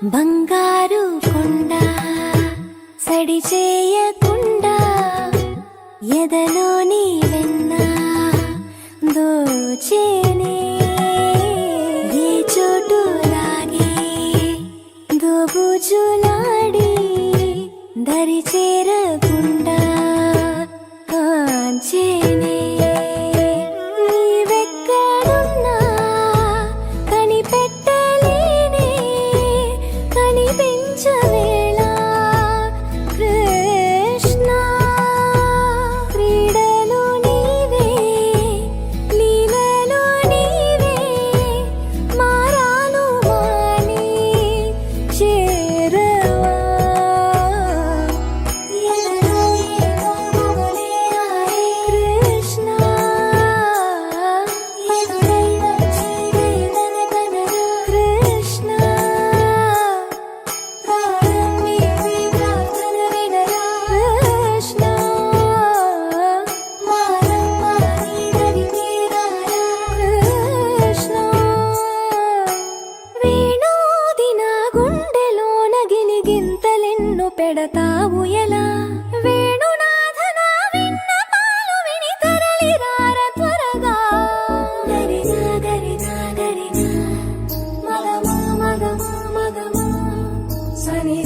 బంగారు కొండ సడి చేయకుండా ఎదలోని వెన్న దోచేనే ఏ చోటు లాగే దోబుజులాడి దరి చేరకుండా కాంచేనే నీవెక్కడున్నా కనిపెట్టలేనే కనిపించవేళ కృష్ణ క్రీడలు నీవే లీలలు నీవే మారాను మాని చేరవా కృష్ణ కృష్ణ కృష్ణ కృష్ణ వేణోది నా గుండెలోన గిలిగింతలెన్ను పెడతావు ఎలా వేణునాథ నా విన్నపాలు విని తరలి రార త్వరగా గరిజా గరిజా గరిజా మగమా మగమా మగమా సని